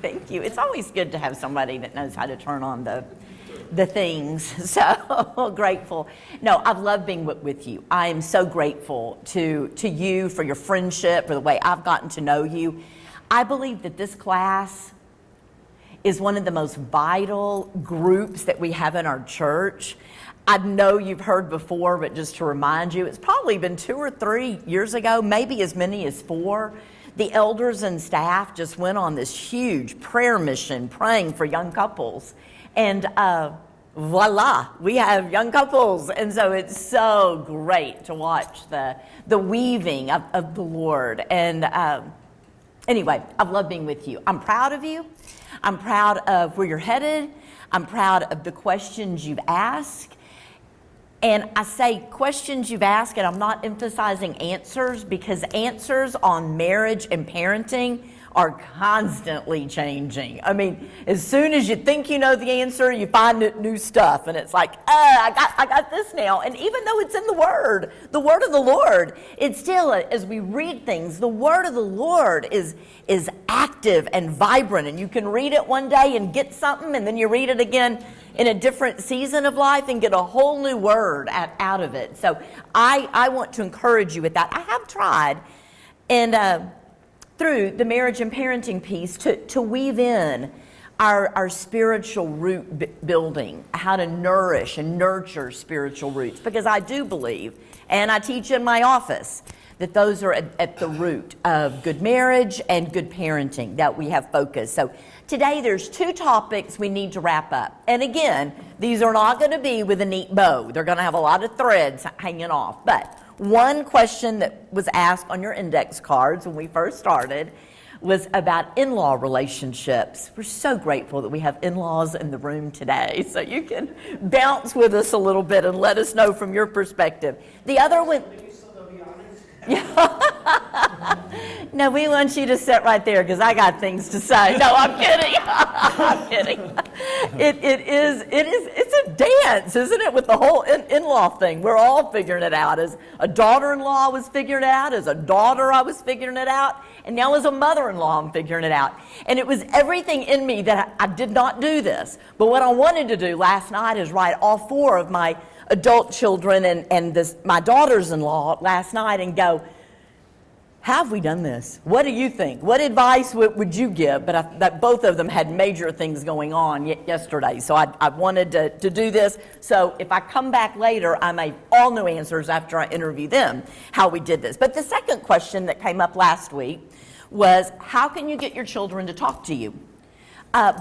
Thank you. It's always good to have somebody that knows how to turn on the things. So grateful. No, I've loved being with you. I am so grateful to you for your friendship, for the way I've gotten to know you. I believe that this class is one of the most vital groups that we have in our church. I know you've heard before, but just to remind you, it's probably been 2 or 3 years ago, maybe as many as 4. The elders and staff just went on this huge prayer mission praying for young couples. And voila, we have young couples. And so it's so great to watch the weaving of the Lord. And anyway, I've loved being with you. I'm proud of you. I'm proud of where you're headed. I'm proud of the questions you've asked. And I say questions you've asked, and I'm not emphasizing answers, because answers on marriage and parenting are constantly changing. I mean, as soon as you think you know the answer, you find new stuff, and it's like, I got this now. And even though it's in the Word of the Lord, it's still, as we read things, the Word of the Lord is active and vibrant, and you can read it one day and get something, and then you read it again in a different season of life and get a whole new word out of it. So I want to encourage you with that. I have tried, and through the marriage and parenting piece, to weave in our spiritual root building, how to nourish and nurture spiritual roots. Because I do believe, and I teach in my office, that those are at the root of good marriage and good parenting, that we have focus. So today there's 2 topics we need to wrap up. And again, these are not going to be with a neat bow. They're going to have a lot of threads hanging off. But one question that was asked on your index cards when we first started was about in-law relationships. We're so grateful that we have in-laws in the room today, so you can bounce with us a little bit and let us know from your perspective. The other one... No, we want you to sit right there because I got things to say. No, I'm kidding. I'm kidding. It's a dance, isn't it, with the whole in-law thing? We're all figuring it out. As a daughter-in-law, I was figuring it out. As a daughter, I was figuring it out. And now as a mother-in-law, I'm figuring it out. And it was everything in me that I did not do this. But what I wanted to do last night is write all 4 of my adult children and my daughters-in-law last night and go, have we done this? What do you think? What advice would you give? But that both of them had major things going on yesterday. So I wanted to do this. So if I come back later, I may all new answers after I interview them, how we did this. But the second question that came up last week was, how can you get your children to talk to you?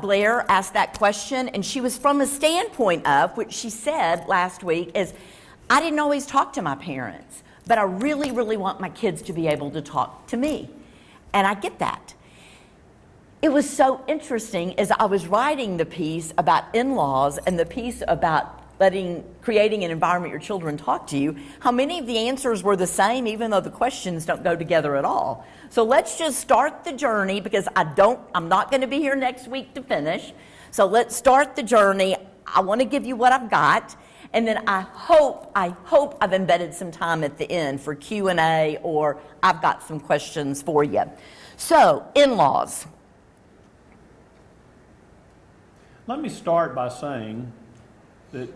Blair asked that question, and she was from a standpoint of, which she said last week, is I didn't always talk to my parents, but I really, really want my kids to be able to talk to me. And I get that. It was so interesting as I was writing the piece about in-laws and the piece about creating an environment your children talk to you, how many of the answers were the same, even though the questions don't go together at all. So let's just start the journey, because I'm not going to be here next week to finish. So let's start the journey. I want to give you what I've got. And then I hope I've embedded some time at the end for Q&A, or I've got some questions for you. So, in-laws. Let me start by saying that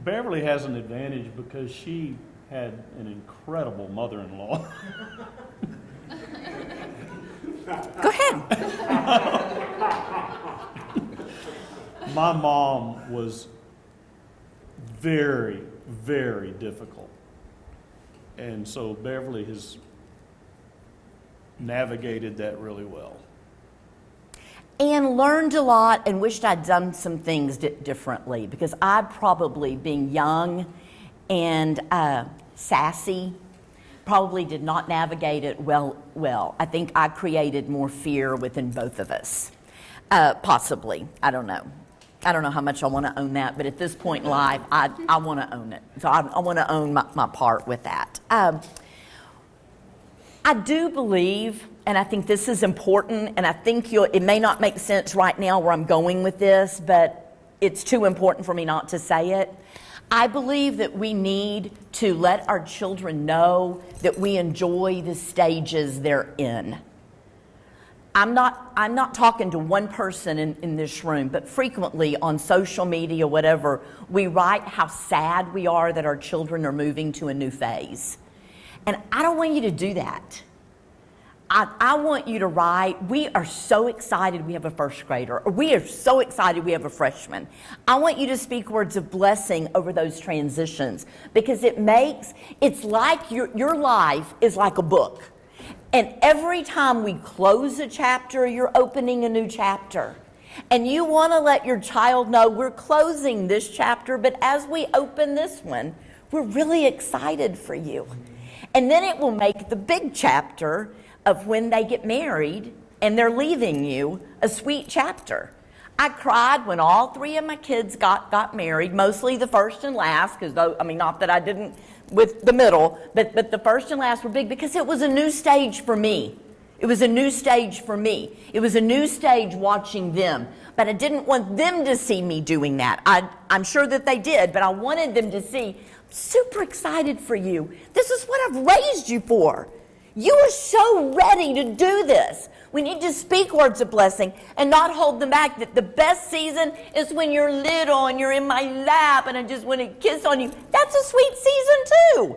Beverly has an advantage because she had an incredible mother-in-law. Go ahead. My mom was very, very difficult. And so Beverly has navigated that really well. And learned a lot and wished I'd done some things differently, because I probably, being young and sassy, probably did not navigate it well. I think I created more fear within both of us, possibly. I don't know how much I want to own that, but at this point in life, I want to own it. So I want to own my part with that. I do believe, and I think this is important, and I think it may not make sense right now where I'm going with this, but it's too important for me not to say it. I believe that we need to let our children know that we enjoy the stages they're in. I'm not talking to one person in this room, but frequently on social media, whatever, we write how sad we are that our children are moving to a new phase. And I don't want you to do that. I want you to write, we are so excited we have a first grader, or we are so excited we have a freshman. I want you to speak words of blessing over those transitions, because it's like your life is like a book. And every time we close a chapter, you're opening a new chapter. And you want to let your child know we're closing this chapter, but as we open this one, we're really excited for you. And then it will make the big chapter of when they get married and they're leaving you a sweet chapter. I cried when all three of my kids got married, mostly the first and last, because not that I didn't with the middle, but the first and last were big because it was a new stage for me. It was a new stage for me. It was a new stage watching them. But I didn't want them to see me doing that. I'm sure that they did, but I wanted them to see, super excited for you. This is what I've raised you for. You are so ready to do this. We need to speak words of blessing and not hold them back. That the best season is when you're little and you're in my lap and I just want to kiss on you. That's a sweet season too.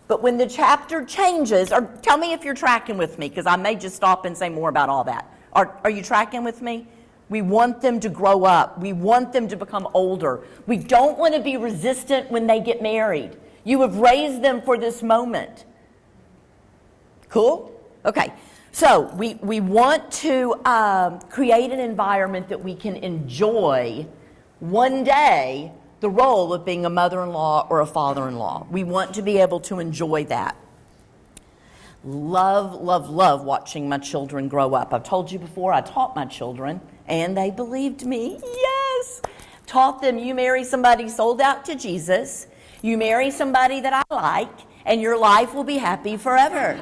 But when the chapter changes, or tell me if you're tracking with me, because I may just stop and say more about all that. Are you tracking with me? We want them to grow up. We want them to become older. We don't want to be resistant when they get married. You have raised them for this moment. Cool? Okay. So we want to create an environment that we can enjoy one day the role of being a mother-in-law or a father-in-law. We want to be able to enjoy that. Love, love, love watching my children grow up. I've told you before, I taught my children, and they believed me. Yes! Taught them, you marry somebody sold out to Jesus, you marry somebody that I like, and your life will be happy forever.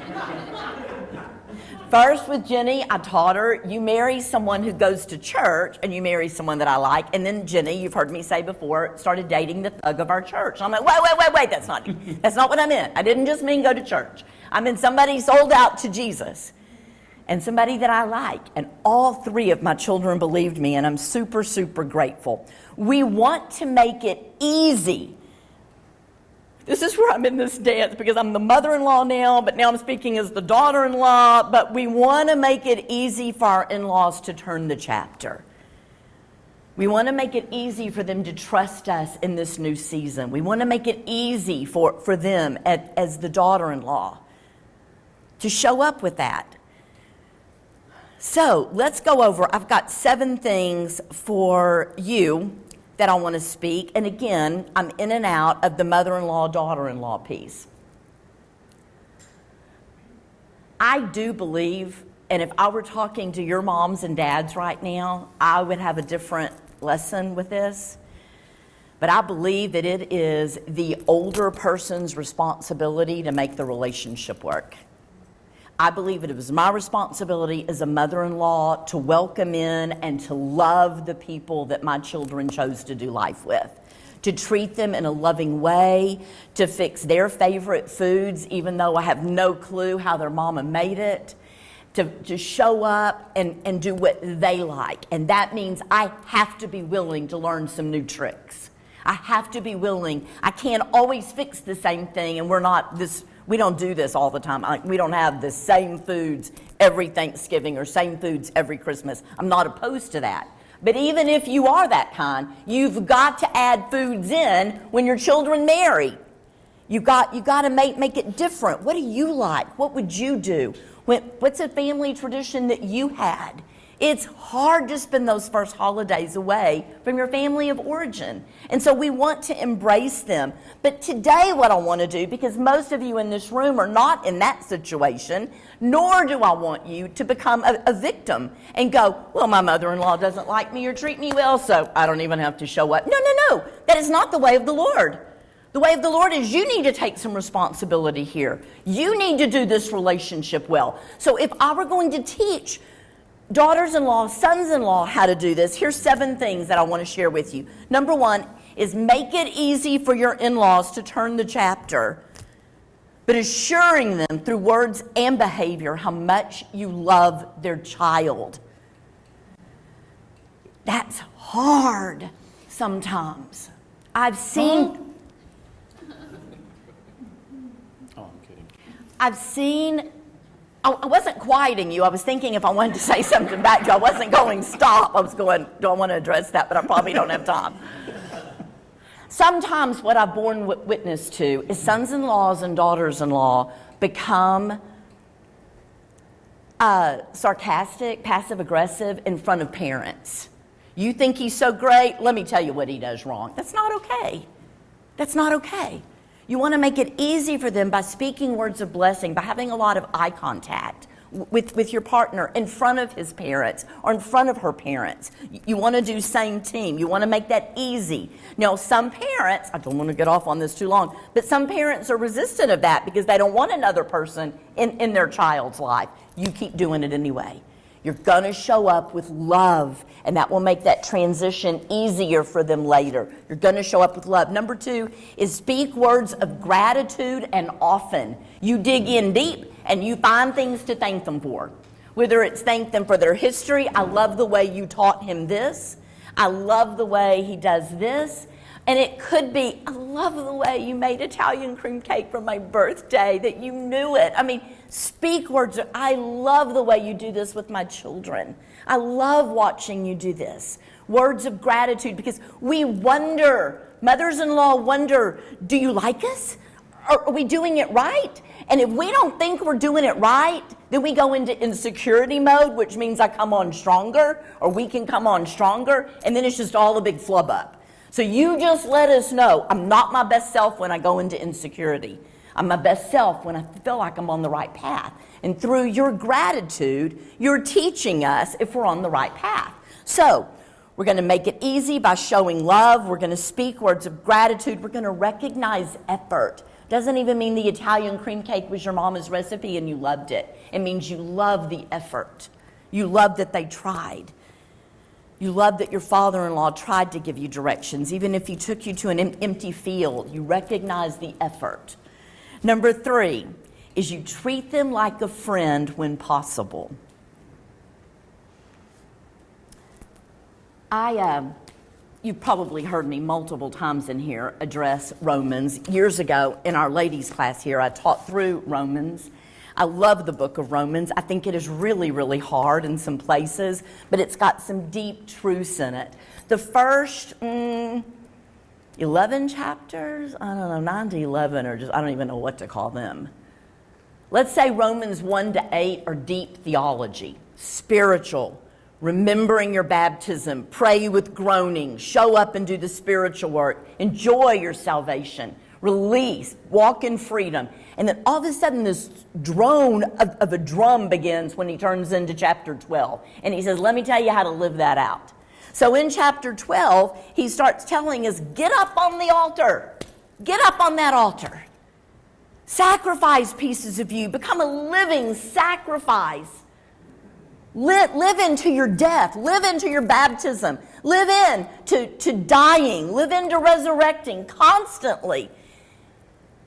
First with Jenny, I taught her, you marry someone who goes to church, and you marry someone that I like. And then Jenny, you've heard me say before, started dating the thug of our church. I'm like, wait, that's not what I meant. I didn't just mean go to church. I meant somebody sold out to Jesus and somebody that I like. And all three of my children believed me, and I'm super, super grateful. We want to make it easy. This is where I'm in this dance, because I'm the mother-in-law now, but now I'm speaking as the daughter-in-law. But we want to make it easy for our in-laws to turn the chapter. We want to make it easy for them to trust us in this new season. We want to make it easy for them as the daughter-in-law to show up with that. So let's go over. I've got 7 things for you that I want to speak. And again, I'm in and out of the mother-in-law, daughter-in-law piece. I do believe, and if I were talking to your moms and dads right now, I would have a different lesson with this. But I believe that it is the older person's responsibility to make the relationship work. I believe it was my responsibility as a mother-in-law to welcome in and to love the people that my children chose to do life with, to treat them in a loving way, to fix their favorite foods, even though I have no clue how their mama made it, to show up and do what they like. And that means I have to be willing to learn some new tricks. I have to be willing. I can't always fix the same thing, and we don't do this all the time. We don't have the same foods every Thanksgiving or same foods every Christmas. I'm not opposed to that. But even if you are that kind, you've got to add foods in when your children marry. You got to make it different. What do you like? What would you do? What's a family tradition that you had? It's hard to spend those first holidays away from your family of origin. And so we want to embrace them. But today what I want to do, because most of you in this room are not in that situation, nor do I want you to become a victim and go, well, my mother-in-law doesn't like me or treat me well, so I don't even have to show up. No. That is not the way of the Lord. The way of the Lord is you need to take some responsibility here. You need to do this relationship well. So if I were going to teach daughters-in-law, sons-in-law how to do this, here's 7 things that I want to share with you. Number 1 is make it easy for your in-laws to turn the chapter. but assuring them through words and behavior how much you love their child. That's hard sometimes. I've seen I wasn't quieting you. I was thinking if I wanted to say something back to you, I wasn't going stop. I was going, do I want to address that? But I probably don't have time. Sometimes what I've borne witness to is sons-in-laws and daughters-in-law become sarcastic, passive-aggressive in front of parents. You think he's so great? Let me tell you what he does wrong. That's not okay. That's not okay. You want to make it easy for them by speaking words of blessing, by having a lot of eye contact with your partner in front of his parents or in front of her parents. You want to do same team. You want to make that easy. Now, some parents, I don't want to get off on this too long, but some parents are resistant of that because they don't want another person in their child's life. You keep doing it anyway. You're going to show up with love, and that will make that transition easier for them later. You're going to show up with love. Number 2 is speak words of gratitude and often. You dig in deep, and you find things to thank them for. Whether it's thank them for their history. I love the way you taught him this. I love the way he does this. And it could be, I love the way you made Italian cream cake for my birthday, that you knew it. I mean, speak words. I love the way you do this with my children. I love watching you do this. Words of gratitude, because we wonder, mothers-in-law wonder, do you like us? Are we doing it right? And if we don't think we're doing it right, then we go into insecurity mode, which means I come on stronger, or we can come on stronger, and then it's just all a big flub up. So you just let us know, I'm not my best self when I go into insecurity. I'm my best self when I feel like I'm on the right path. And through your gratitude, you're teaching us if we're on the right path. So we're going to make it easy by showing love. We're going to speak words of gratitude. We're going to recognize effort. Doesn't even mean the Italian cream cake was your mama's recipe and you loved it. It means you love the effort. You love that they tried. You love that your father-in-law tried to give you directions. Even if he took you to an empty field, you recognize the effort. Number 3 is you treat them like a friend when possible. You've probably heard me multiple times in here address Romans. Years ago in our ladies' class here, I taught through Romans. I love the book of Romans. I think it is really, really hard in some places, but it's got some deep truths in it. The first 11 chapters, I don't know, 9 to 11, or just, I don't even know what to call them. Let's say Romans 1 to 8 are deep theology, spiritual, remembering your baptism, pray with groaning, show up and do the spiritual work, enjoy your salvation, release, walk in freedom. And then all of a sudden this drone of a drum begins when he turns into chapter 12. And he says, let me tell you how to live that out. So in chapter 12, he starts telling us, get up on the altar. Get up on that altar. Sacrifice pieces of you. Become a living sacrifice. Live into your death. Live into your baptism. Live into dying. Live into resurrecting constantly.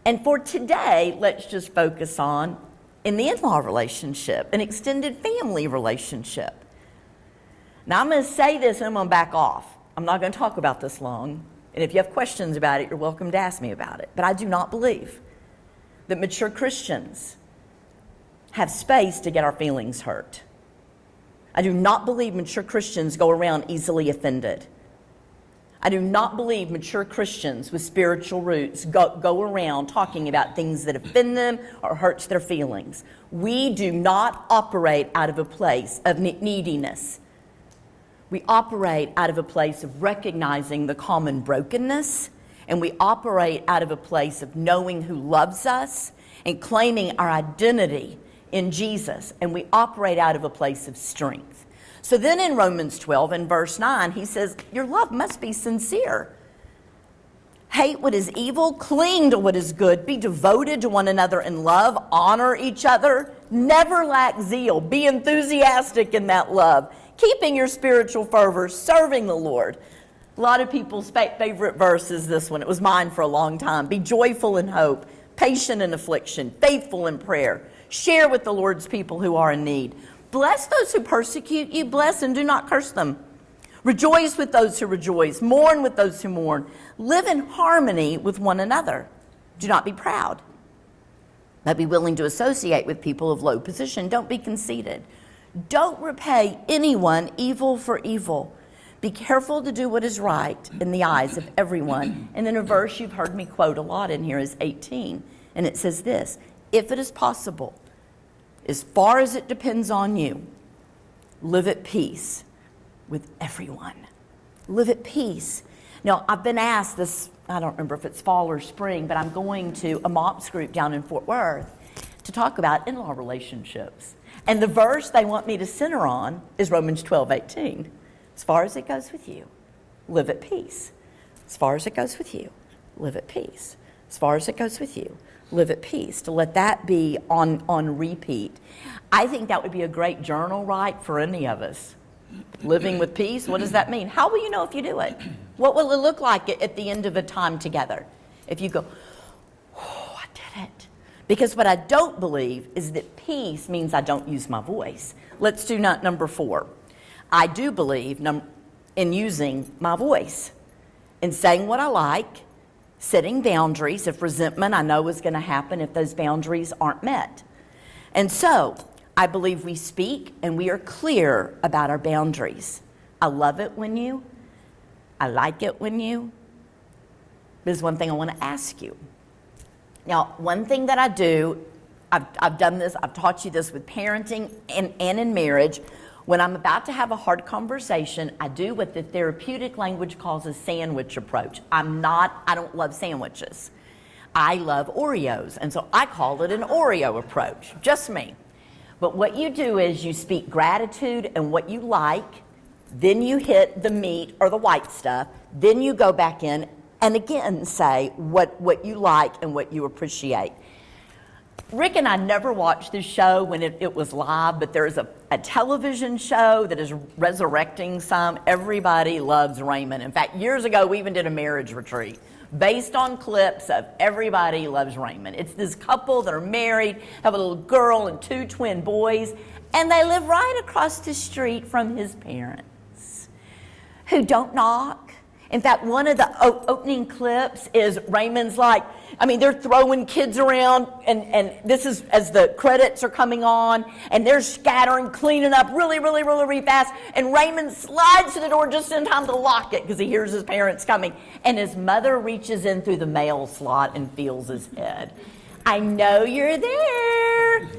And for today, let's just focus on in the in-law relationship, an extended family relationship. Now I'm going to say this and I'm going to back off. I'm not going to talk about this long. And if you have questions about it, you're welcome to ask me about it. But I do not believe that mature Christians have space to get our feelings hurt. I do not believe mature Christians go around easily offended. I do not believe mature Christians with spiritual roots go around talking about things that offend them or hurts their feelings. We do not operate out of a place of neediness. We operate out of a place of recognizing the common brokenness, and we operate out of a place of knowing who loves us and claiming our identity in Jesus, and we operate out of a place of strength. So then in Romans 12 and verse 9, he says, your love must be sincere. Hate what is evil, cling to what is good, be devoted to one another in love, honor each other, never lack zeal, be enthusiastic in that love, keeping your spiritual fervor, serving the Lord. A lot of people's favorite verse is this one. It was mine for a long time. Be joyful in hope, patient in affliction, faithful in prayer. Share with the Lord's people who are in need. Bless those who persecute you. Bless and do not curse them. Rejoice with those who rejoice. Mourn with those who mourn. Live in harmony with one another. Do not be proud, but be willing to associate with people of low position. Don't be conceited. Don't repay anyone evil for evil. Be careful to do what is right in the eyes of everyone. And then a verse you've heard me quote a lot in here is 18. And it says this: if it is possible, as far as it depends on you, live at peace with everyone. Live at peace. Now, I've been asked this, I don't remember if it's fall or spring, but I'm going to a MOPS group down in Fort Worth to talk about in-law relationships. And the verse they want me to center on is Romans 12:18. As far as it goes with you, live at peace. As far as it goes with you, live at peace. As far as it goes with you, live at peace. To let that be on repeat. I think that would be a great journal write for any of us. Living with peace, what does that mean? How will you know if you do it? What will it look like at the end of a time together? If you go, oh, I did it. Because what I don't believe is that peace means I don't use my voice. Let's do number 4. I do believe in using my voice, in saying what I like, setting boundaries if resentment I know is going to happen if those boundaries aren't met. And so I believe we speak and we are clear about our boundaries. I love it when I like it when there's one thing I want to ask you. Now, one thing that I do, I've done this, I've taught you this with parenting and in marriage. When I'm about to have a hard conversation, I do what the therapeutic language calls a sandwich approach. I don't love sandwiches. I love Oreos, and so I call it an Oreo approach, just me. But what you do is you speak gratitude and what you like, then you hit the meat or the white stuff, then you go back in and again say what you like and what you appreciate. Rick and I never watched this show when it was live, but there's a television show that is resurrecting some. Everybody loves Raymond. In fact, years ago, we even did a marriage retreat based on clips of Everybody Loves Raymond. It's this couple that are married, have a little girl and 2 twin boys, and they live right across the street from his parents, who don't knock. In fact, one of the opening clips is Raymond's like, they're throwing kids around, and this is as the credits are coming on, and they're scattering, cleaning up really, really, really, really fast, and Raymond slides to the door just in time to lock it because he hears his parents coming, and his mother reaches in through the mail slot and feels his head. I know you're there.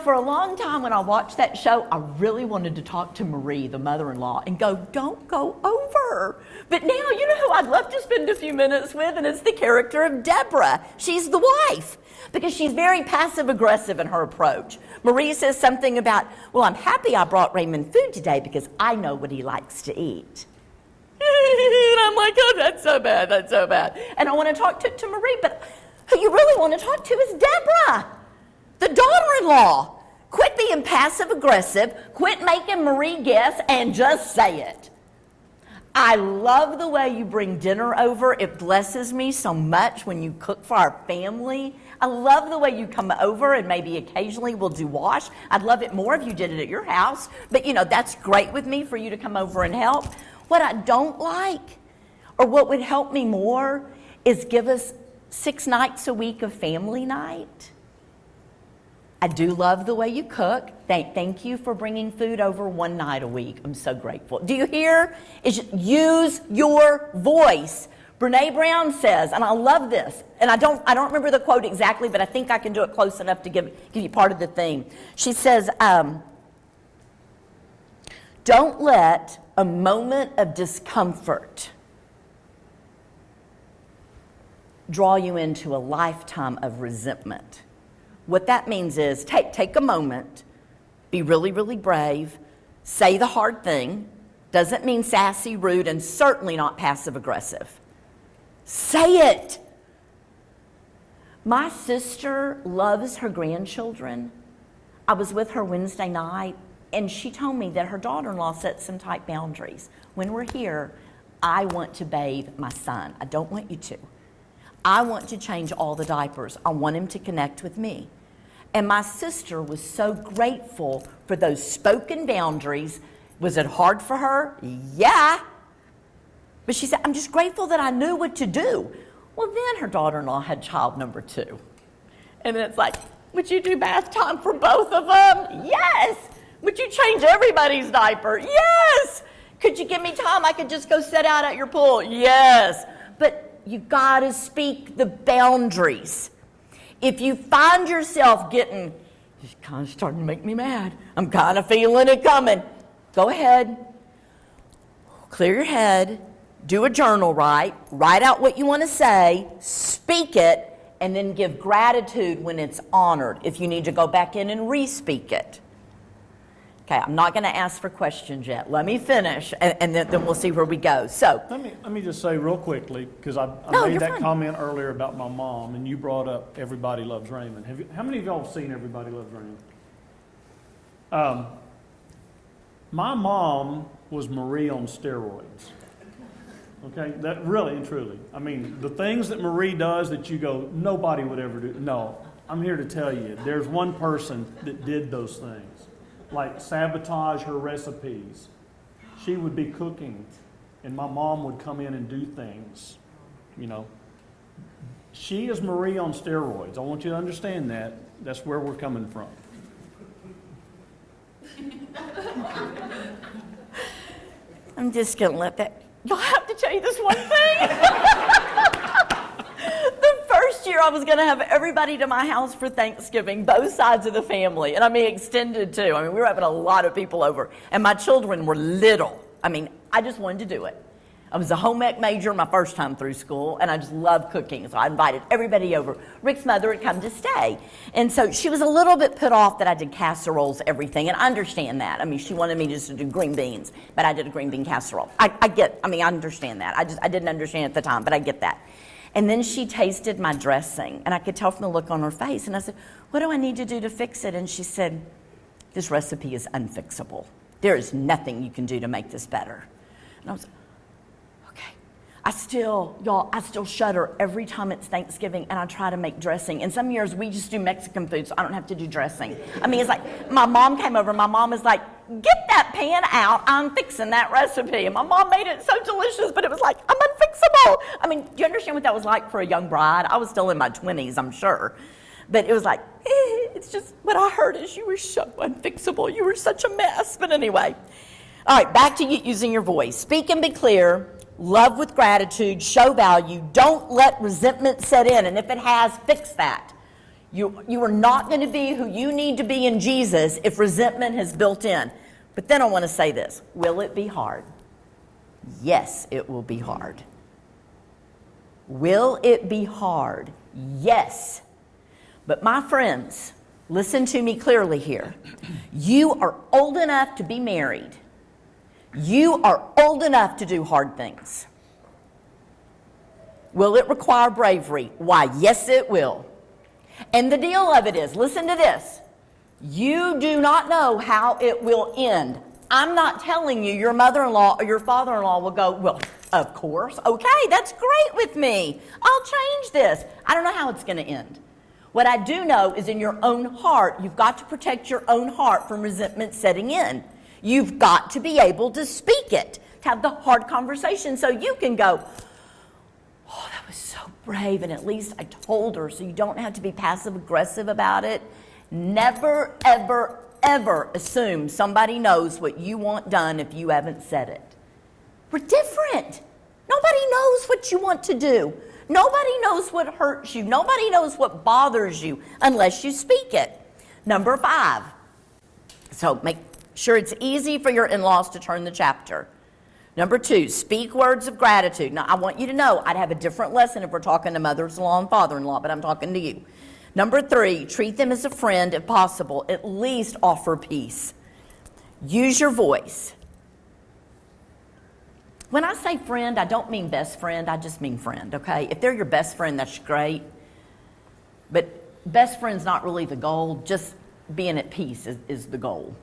For a long time when I watched that show, I really wanted to talk to Marie, the mother-in-law, and go, don't go over. But now, you know who I'd love to spend a few minutes with, and it's the character of Deborah. She's the wife, because she's very passive-aggressive in her approach. Marie says something about, well, I'm happy I brought Raymond food today because I know what he likes to eat. And I'm like, oh, that's so bad, that's so bad. And I want to talk to Marie, but who you really want to talk to is Deborah, the daughter-in-law. Quit being passive-aggressive, quit making Marie guess, and just say it. I love the way you bring dinner over. It blesses me so much when you cook for our family. I love the way you come over and maybe occasionally we'll do wash. I'd love it more if you did it at your house, but that's great with me for you to come over and help. What I don't like, or what would help me more, is give us 6 nights a week of family night. I do love the way you cook. Thank you for bringing food over 1 night a week. I'm so grateful. Do you hear? Use your voice. Brene Brown says, and I love this, and I don't remember the quote exactly, but I think I can do it close enough to give you part of the theme. She says, don't let a moment of discomfort draw you into a lifetime of resentment. What that means is take a moment, be really, really brave, say the hard thing. Doesn't mean sassy, rude, and certainly not passive-aggressive. Say it. My sister loves her grandchildren. I was with her Wednesday night, and she told me that her daughter-in-law set some tight boundaries. When we're here, I want to bathe my son. I don't want you to. I want to change all the diapers. I want him to connect with me. And my sister was so grateful for those spoken boundaries. Was it hard for her? Yeah. But she said, I'm just grateful that I knew what to do. Well, then her daughter-in-law had child number 2. And then it's like, would you do bath time for both of them? Yes. Would you change everybody's diaper? Yes. Could you give me time? I could just go sit out at your pool. Yes. But you got to speak the boundaries. If you find yourself getting, it's kind of starting to make me mad. I'm kind of feeling it coming. Go ahead. Clear your head. Do a journal write out what you want to say, speak it, and then give gratitude when it's honored. If you need to go back in and re-speak it. Okay, I'm not going to ask for questions yet. Let me finish, and then we'll see where we go. So Let me just say real quickly, because I No, made you're that fine. comment earlier about my mom, and you brought up Everybody Loves Raymond. How many of y'all have seen Everybody Loves Raymond? My mom was Marie on steroids. Okay, that really and truly. I mean, the things that Marie does that you go, nobody would ever do. No, I'm here to tell you, there's one person that did those things, like sabotage her recipes. She would be cooking, and my mom would come in and do things, you know. She is Marie on steroids. I want you to understand that. That's where we're coming from. I'm just going to let that. You'll have to tell you this one thing. The first year I was going to have everybody to my house for Thanksgiving, both sides of the family, and I mean extended too. I mean, we were having a lot of people over, and my children were little. I mean, I just wanted to do it. I was a home ec major my first time through school, and I just loved cooking, so I invited everybody over. Rick's mother had come to stay, and so she was a little bit put off that I did casseroles, everything, and I understand that. I mean, she wanted me just to do green beans, but I did a green bean casserole. I understand that. I didn't understand at the time, but I get that. And then she tasted my dressing, and I could tell from the look on her face, and I said, what do I need to do to fix it? And she said, this recipe is unfixable. There is nothing you can do to make this better. And I was I still shudder every time it's Thanksgiving and I try to make dressing. And some years we just do Mexican food so I don't have to do dressing. I mean, it's like my mom came over. My mom is like, get that pan out. I'm fixing that recipe. And my mom made it so delicious, but it was like, I'm unfixable. I mean, do you understand what that was like for a young bride? I was still in my 20s, I'm sure. But it was like, it's just what I heard is you were so unfixable. You were such a mess. But anyway. All right, back to you using your voice. Speak and be clear. Love with gratitude, show value. Don't let resentment set in. And if it has, fix that. You are not going to be who you need to be in Jesus if resentment has built in. But then I want to say this. Will it be hard? Yes, it will be hard. Will it be hard? Yes. But my friends, listen to me clearly here. You are old enough to be married. You are old enough to do hard things. Will it require bravery? Why, yes, it will. And the deal of it is, listen to this. You do not know how it will end. I'm not telling you your mother-in-law or your father-in-law will go, well, of course, okay, that's great with me. I'll change this. I don't know how it's going to end. What I do know is in your own heart, you've got to protect your own heart from resentment setting in. You've got to be able to speak it, to have the hard conversation so you can go, oh, that was so brave, and at least I told her, so you don't have to be passive-aggressive about it. Never, ever, ever assume somebody knows what you want done if you haven't said it. We're different. Nobody knows what you want to do. Nobody knows what hurts you. Nobody knows what bothers you unless you speak it. Number 5. So make sure it's easy for your in-laws to turn the chapter. Number 2, speak words of gratitude. Now, I want you to know I'd have a different lesson if we're talking to mothers-in-law and father-in-law, but I'm talking to you. Number 3, treat them as a friend if possible. At least offer peace. Use your voice. When I say friend, I don't mean best friend. I just mean friend, okay? If they're your best friend, that's great. But best friend's not really the goal. Just being at peace is the goal.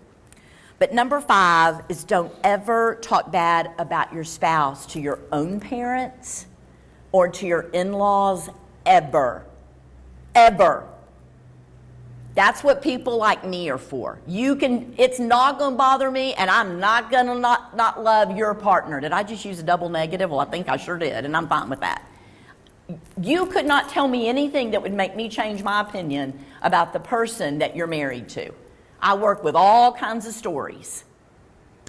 But number 5 is don't ever talk bad about your spouse to your own parents or to your in-laws ever. Ever. That's what people like me are for. It's not going to bother me, and I'm not going to not love your partner. Did I just use a double negative? Well, I think I sure did, and I'm fine with that. You could not tell me anything that would make me change my opinion about the person that you're married to. I work with all kinds of stories,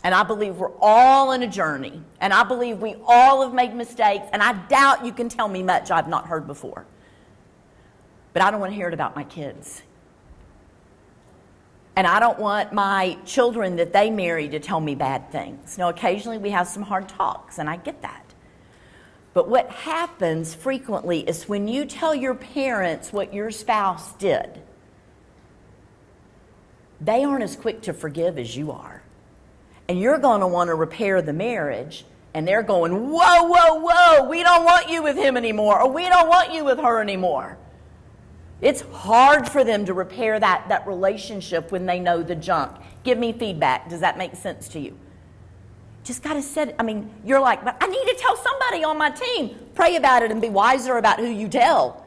and I believe we're all in a journey, and I believe we all have made mistakes, and I doubt you can tell me much I've not heard before. But I don't want to hear it about my kids. And I don't want my children that they marry to tell me bad things. Now, occasionally we have some hard talks, and I get that. But what happens frequently is when you tell your parents what your spouse did, they aren't as quick to forgive as you are. And you're going to want to repair the marriage, and they're going, whoa, whoa, whoa, we don't want you with him anymore, or we don't want you with her anymore. It's hard for them to repair that relationship when they know the junk. Give me feedback. Does that make sense to you? Just got to set, you're like, but I need to tell somebody on my team. Pray about it and be wiser about who you tell.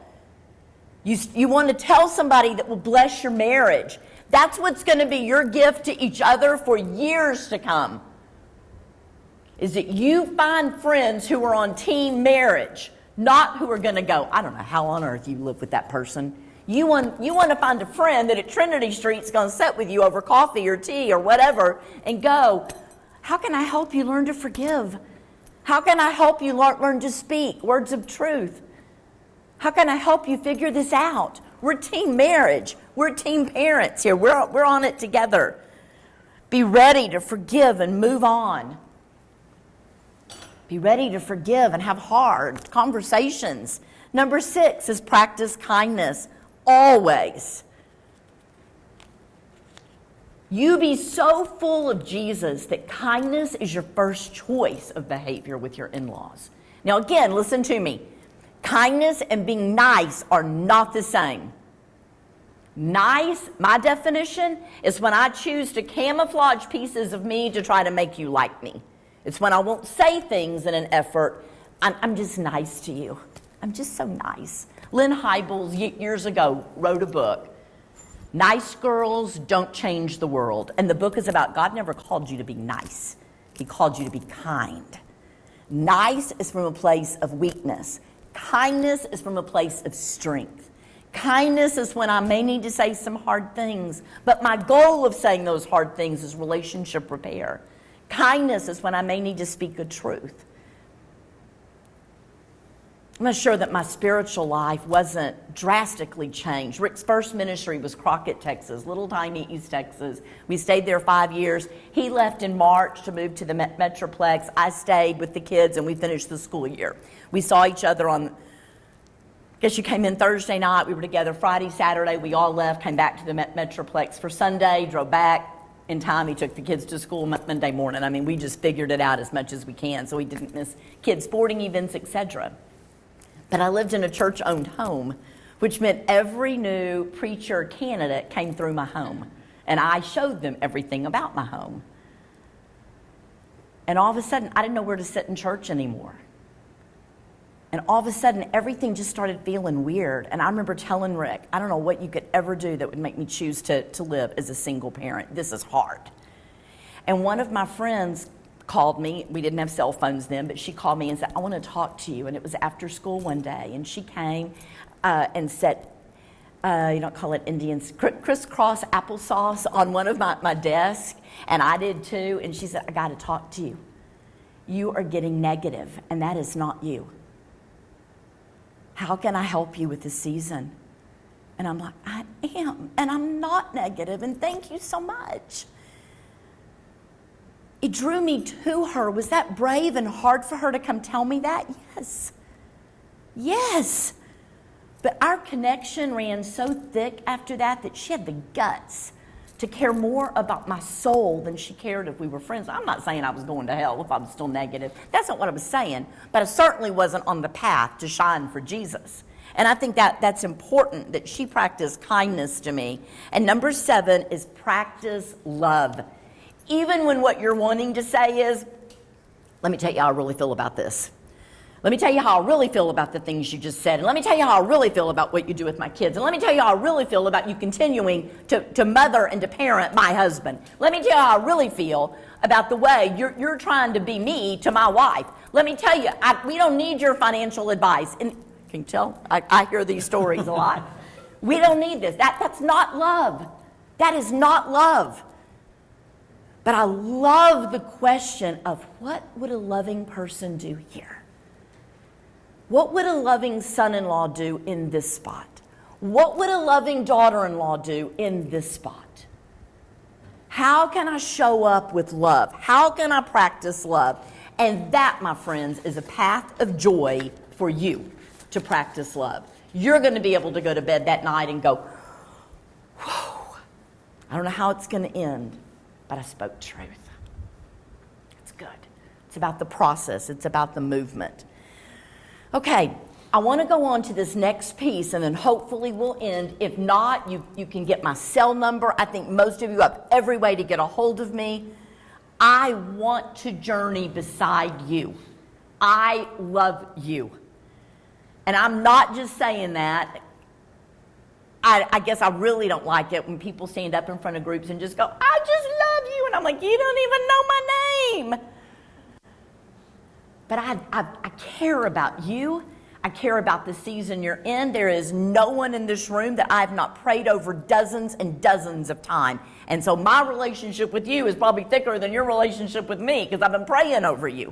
You want to tell somebody that will bless your marriage. That's what's going to be your gift to each other for years to come. Is that you find friends who are on team marriage, not who are going to go, I don't know how on earth you live with that person. You want to find a friend that at Trinity Street's going to sit with you over coffee or tea or whatever and go, how can I help you learn to forgive? How can I help you learn to speak words of truth? How can I help you figure this out? We're team marriage. We're team parents here. We're on it together. Be ready to forgive and move on. Be ready to forgive and have hard conversations. Number 6 is practice kindness. Always. You be so full of Jesus that kindness is your first choice of behavior with your in-laws. Now again, listen to me. Kindness and being nice are not the same. Nice, my definition, is when I choose to camouflage pieces of me to try to make you like me. It's when I won't say things in an effort. I'm just nice to you. I'm just so nice. Lynn Hybels years ago wrote a book, Nice Girls Don't Change the World. And the book is about God never called you to be nice. He called you to be kind. Nice is from a place of weakness. Kindness is from a place of strength. Kindness is when I may need to say some hard things, but my goal of saying those hard things is relationship repair. Kindness is when I may need to speak a truth. I'm not sure that my spiritual life wasn't drastically changed. Rick's first ministry was Crockett, Texas, little tiny East Texas. We stayed there 5 years. He left in March to move to the Metroplex. I stayed with the kids, and we finished the school year. We saw each other on, I guess you came in Thursday night. We were together Friday, Saturday. We all left, came back to the Metroplex for Sunday, drove back in time. He took the kids to school Monday morning. We just figured it out as much as we can so we didn't miss kids' sporting events, etc. But I lived in a church-owned home, which meant every new preacher candidate came through my home. And I showed them everything about my home. And all of a sudden, I didn't know where to sit in church anymore. And all of a sudden, everything just started feeling weird. And I remember telling Rick, I don't know what you could ever do that would make me choose to live as a single parent. This is hard. And one of my friends called me. We didn't have cell phones then, but she called me and said, I want to talk to you. And it was after school one day. And she came and said, you don't call it Indians, crisscross applesauce on one of my desk. And I did too. And she said, I got to talk to you. You are getting negative, and that is not you. How can I help you with this season? And I'm like, I am, and I'm not negative, and thank you so much. It drew me to her. Was that brave and hard for her to come tell me that? Yes. Yes. But our connection ran so thick after that she had the guts to care more about my soul than she cared if we were friends. I'm not saying I was going to hell if I was still negative. That's not what I was saying. But I certainly wasn't on the path to shine for Jesus. And I think that's important, that she practiced kindness to me. And number 7 is practice love. Even when what you're wanting to say is, let me tell you how I really feel about this. Let me tell you how I really feel about the things you just said. And let me tell you how I really feel about what you do with my kids. And let me tell you how I really feel about you continuing to mother and to parent my husband. Let me tell you how I really feel about the way you're trying to be me to my wife. Let me tell you, we don't need your financial advice. And can you tell? I hear these stories a lot. We don't need this. That's not love. That is not love. But I love the question of what would a loving person do here? What would a loving son-in-law do in this spot? What would a loving daughter-in-law do in this spot? How can I show up with love? How can I practice love? And that, my friends, is a path of joy for you to practice love. You're going to be able to go to bed that night and go, whoa, I don't know how it's going to end, but I spoke truth. It's good. It's about the process. It's about the movement. Okay, I want to go on to this next piece, and then hopefully we'll end. If not, you can get my cell number. I think most of you have every way to get a hold of me. I want to journey beside you. I love you. And I'm not just saying that. I guess I really don't like it when people stand up in front of groups and just go, I just love you. And I'm like, you don't even know my name. But I care about you. I care about the season you're in. There is no one in this room that I have not prayed over dozens and dozens of times. And so my relationship with you is probably thicker than your relationship with me because I've been praying over you.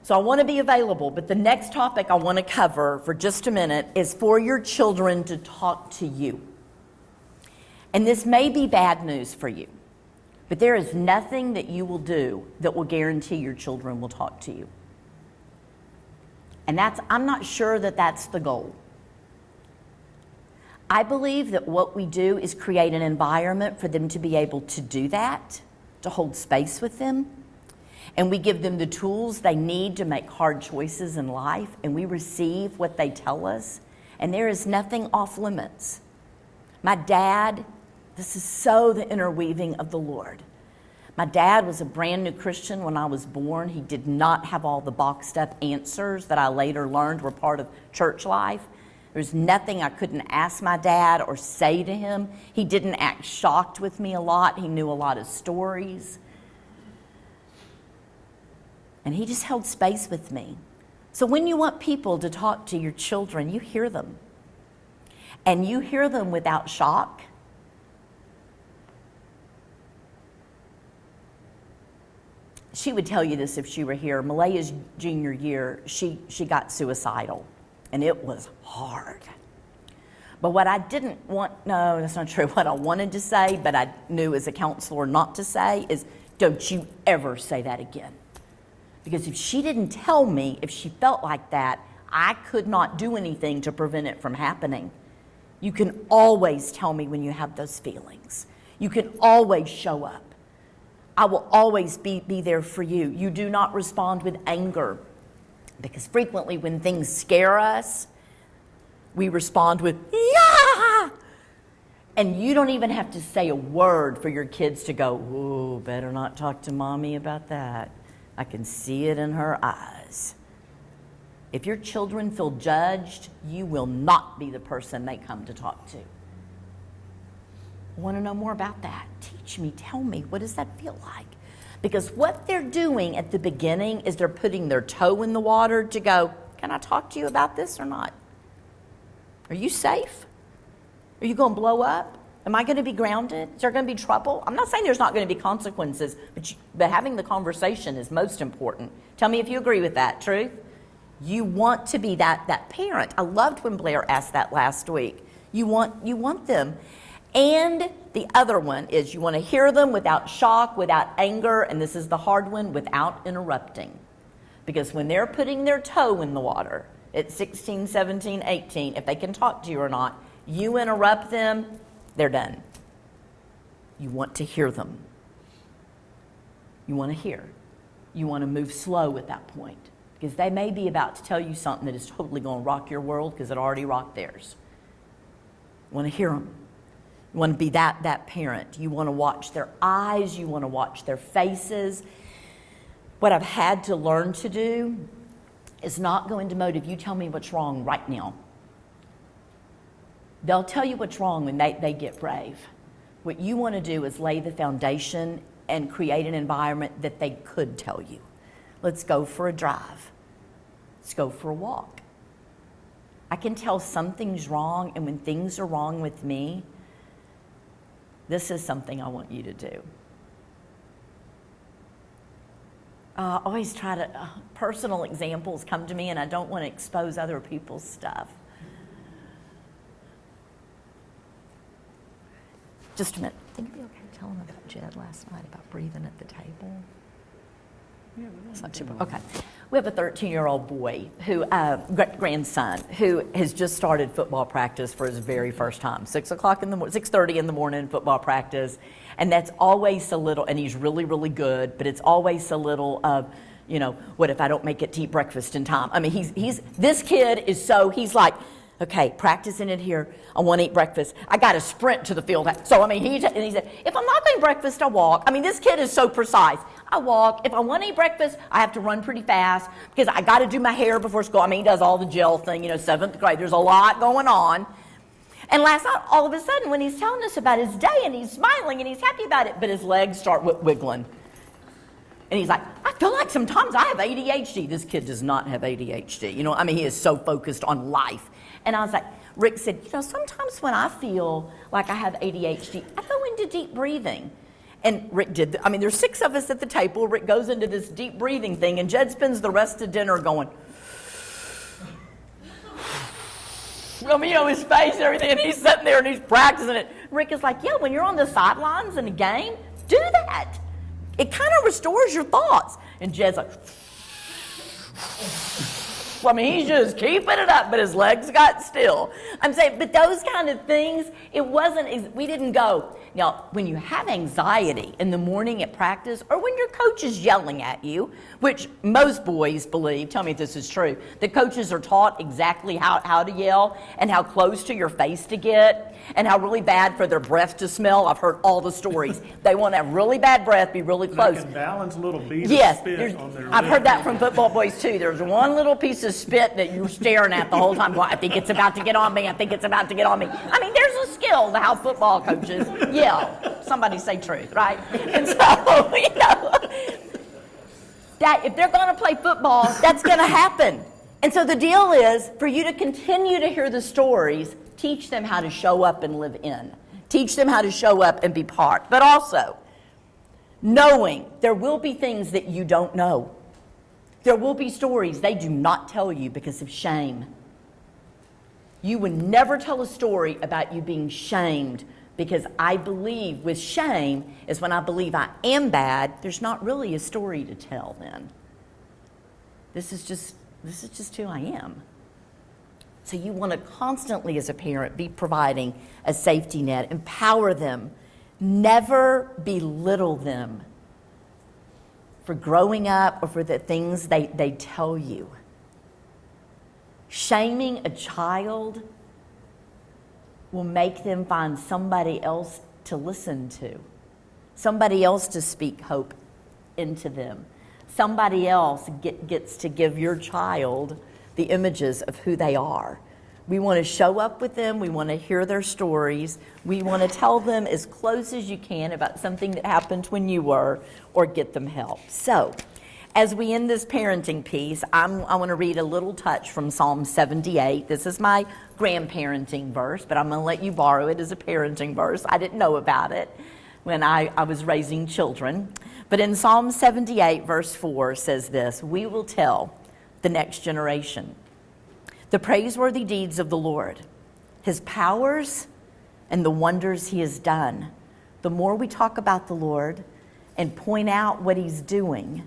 So I want to be available. But the next topic I want to cover for just a minute is for your children to talk to you. And this may be bad news for you. But there is nothing that you will do that will guarantee your children will talk to you. And I'm not sure that that's the goal. I believe that what we do is create an environment for them to be able to do that, to hold space with them. And we give them the tools they need to make hard choices in life, and we receive what they tell us. And there is nothing off limits. My dad, this is so the interweaving of the Lord. My dad was a brand new Christian when I was born. He did not have all the boxed up answers that I later learned were part of church life. There's nothing I couldn't ask my dad or say to him. He didn't act shocked with me a lot. He knew a lot of stories. And he just held space with me. So when you want people to talk to your children, you hear them. And you hear them without shock. She would tell you this if she were here. Malaya's junior year, she got suicidal, and it was hard. But what I didn't want, no, that's not true. What I wanted to say, but I knew as a counselor not to say, is don't you ever say that again. Because if she didn't tell me, if she felt like that, I could not do anything to prevent it from happening. You can always tell me when you have those feelings. You can always show up. I will always be there for you. You do not respond with anger, because frequently when things scare us, we respond with, yeah! And you don't even have to say a word for your kids to go, ooh, better not talk to mommy about that. I can see it in her eyes. If your children feel judged, you will not be the person they come to talk to. I want to know more about that. Teach me, tell me, what does that feel like? Because what they're doing at the beginning is they're putting their toe in the water to go, can I talk to you about this or not? Are you safe? Are you going to blow up? Am I going to be grounded? Is there going to be trouble? I'm not saying there's not going to be consequences, but having the conversation is most important. Tell me if you agree with that. Truth? You want to be that parent. I loved when Blair asked that last week. You want them. And the other one is you want to hear them without shock, without anger, and this is the hard one, without interrupting. Because when they're putting their toe in the water at 16, 17, 18, if they can talk to you or not, you interrupt them, they're done. You want to hear them. You want to hear. You want to move slow at that point, because they may be about to tell you something that is totally going to rock your world because it already rocked theirs. You want to hear them. You want to be that parent. You want to watch their eyes. You want to watch their faces. What I've had to learn to do is not go into mode, if you tell me what's wrong right now. They'll tell you what's wrong when they get brave. What you want to do is lay the foundation and create an environment that they could tell you. Let's go for a drive. Let's go for a walk. I can tell something's wrong, and when things are wrong with me, this is something I want you to do. Always try to, personal examples come to me, and I don't want to expose other people's stuff. Just a minute. Think it'd be okay to tell him about Jed last night, about breathing at the table? It's not too bad. Okay. We have a 13-year-old boy who, grandson, who has just started football practice for his very first time. 6:30 in the morning, football practice. And that's always a little, and he's really, really good, but it's always a little of, you know, what if I don't make it to eat breakfast in time? I mean, this kid is so, he's like, okay, practicing it here. I want to eat breakfast. I got to sprint to the field. So, I mean, he said, if I'm not going to breakfast, I walk. I mean, this kid is so precise. I walk. If I want to eat breakfast, I have to run pretty fast because I got to do my hair before school. I mean, he does all the gel thing, 7th grade. There's a lot going on. And last night, all of a sudden, when he's telling us about his day and he's smiling and he's happy about it, but his legs start wiggling. And he's like, I feel like sometimes I have ADHD. This kid does not have ADHD. I mean, he is so focused on life. And I was like, Rick said, sometimes when I feel like I have ADHD, I go into deep breathing. And Rick did, there's 6 of us at the table. Rick goes into this deep breathing thing, and Jed spends the rest of dinner going, his face and everything, and he's sitting there and he's practicing it. Rick is like, yeah, when you're on the sidelines in a game, do that. It kind of restores your thoughts. And Jed's like, he's just keeping it up, but his legs got still. I'm saying, but those kind of things, we didn't go. Now, when you have anxiety in the morning at practice, or when your coach is yelling at you, which most boys believe, tell me if this is true, the coaches are taught exactly how to yell and how close to your face to get and how really bad for their breath to smell. I've heard all the stories. They want to have really bad breath, be really close. They can balance a little bead yes, of spit on their I've lip. heard that from football boys too. There's one little piece of spit that you're staring at the whole time going, I think it's about to get on me. I think it's about to get on me. There's a skill to how football coaches yell. Somebody say truth, right? And so, that if they're going to play football, that's going to happen. And so the deal is for you to continue to hear the stories, teach them how to show up and live in. Teach them how to show up and be part. But also, knowing there will be things that you don't know. There will be stories they do not tell you because of shame. You would never tell a story about you being shamed, because I believe with shame is when I believe I am bad, there's not really a story to tell then. This is just who I am. So you want to constantly as a parent be providing a safety net, empower them, never belittle them for growing up or for the things they tell you. Shaming a child will make them find somebody else to listen to, somebody else to speak hope into them. Somebody else gets to give your child the images of who they are. We want to show up with them. We want to hear their stories. We want to tell them as close as you can about something that happened when you were, or get them help. So, as we end this parenting piece, I want to read a little touch from Psalm 78. This is my grandparenting verse, but I'm going to let you borrow it as a parenting verse. I didn't know about it when I was raising children. But in Psalm 78, verse 4 says this, we will tell the next generation the praiseworthy deeds of the Lord, his powers and the wonders he has done. The more we talk about the Lord and point out what he's doing,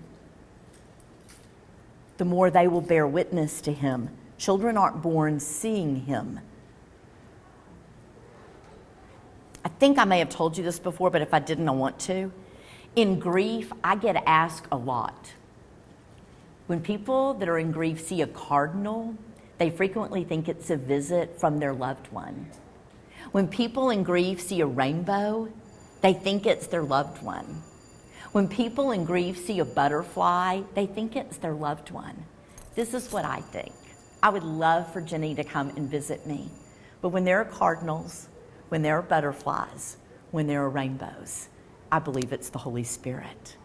the more they will bear witness to him. Children aren't born seeing him. I think I may have told you this before, but if I didn't, I want to. In grief, I get asked a lot. When people that are in grief see a cardinal, they frequently think it's a visit from their loved one. When people in grief see a rainbow, they think it's their loved one. When people in grief see a butterfly, they think it's their loved one. This is what I think. I would love for Jenny to come and visit me. But when there are cardinals, when there are butterflies, when there are rainbows, I believe it's the Holy Spirit.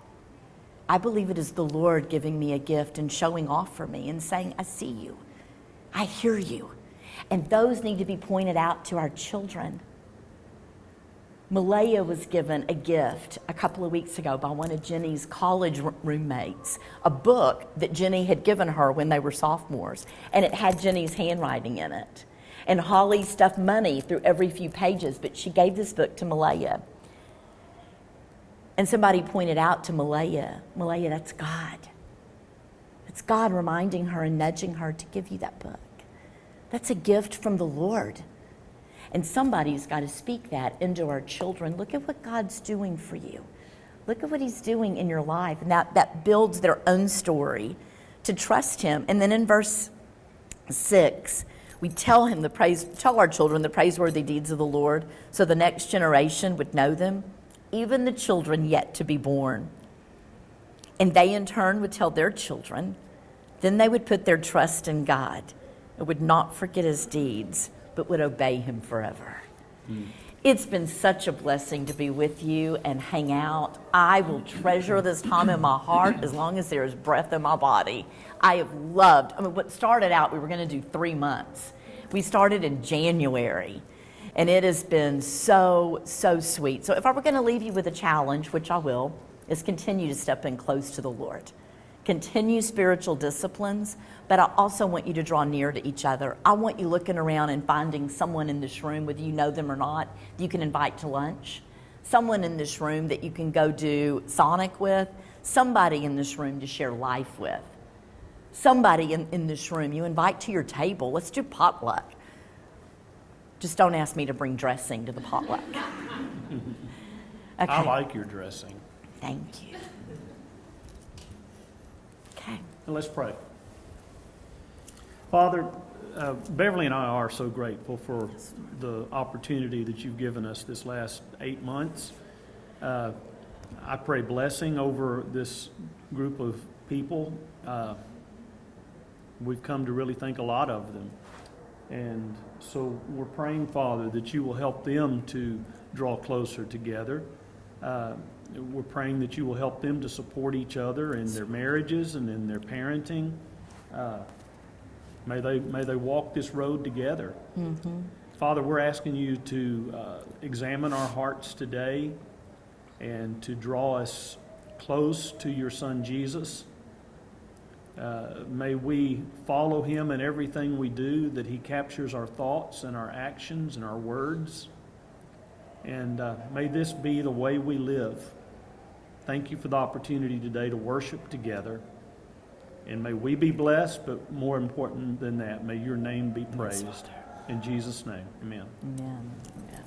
I believe it is the Lord giving me a gift and showing off for me and saying, I see you, I hear you. And those need to be pointed out to our children. Malaya was given a gift a couple of weeks ago by one of Jenny's college roommates, a book that Jenny had given her when they were sophomores, and it had Jenny's handwriting in it. And Holly stuffed money through every few pages, but she gave this book to Malaya. And somebody pointed out to Malaya, that's God. It's God reminding her and nudging her to give you that book. That's a gift from the Lord. And somebody's got to speak that into our children. Look at what God's doing for you. Look at what he's doing in your life. And that builds their own story to trust him. And then in verse 6, we tell our children the praiseworthy deeds of the Lord so the next generation would know them, even the children yet to be born. And they in turn would tell their children. Then they would put their trust in God and would not forget his deeds, but would obey him forever. It's been such a blessing to be with you and hang out. I will treasure this time in my heart as long as there is breath in my body. I have loved, what started out, we were going to do 3 months. We started in January, and it has been so, so sweet. So if I were going to leave you with a challenge, which I will, is continue to step in close to the Lord. Continue spiritual disciplines, but I also want you to draw near to each other. I want you looking around and finding someone in this room, whether you know them or not, that you can invite to lunch. Someone in this room that you can go do Sonic with. Somebody in this room to share life with. Somebody in this room you invite to your table. Let's do potluck. Just don't ask me to bring dressing to the potluck. Okay. I like your dressing. Thank you. Okay. And let's pray. Father, Beverly and I are so grateful for the opportunity that you've given us this last 8 months. I pray blessing over this group of people. We've come to really think a lot of them. And so we're praying, Father, that you will help them to draw closer together. We're praying that you will help them to support each other in their marriages and in their parenting. May they walk this road together. Mm-hmm. Father, we're asking you to examine our hearts today and to draw us close to your Son Jesus. May we follow him in everything we do, that he captures our thoughts and our actions and our words. And may this be the way we live. Thank you for the opportunity today to worship together. And may we be blessed, but more important than that, may your name be praised. In Jesus' name, amen. Amen. Amen.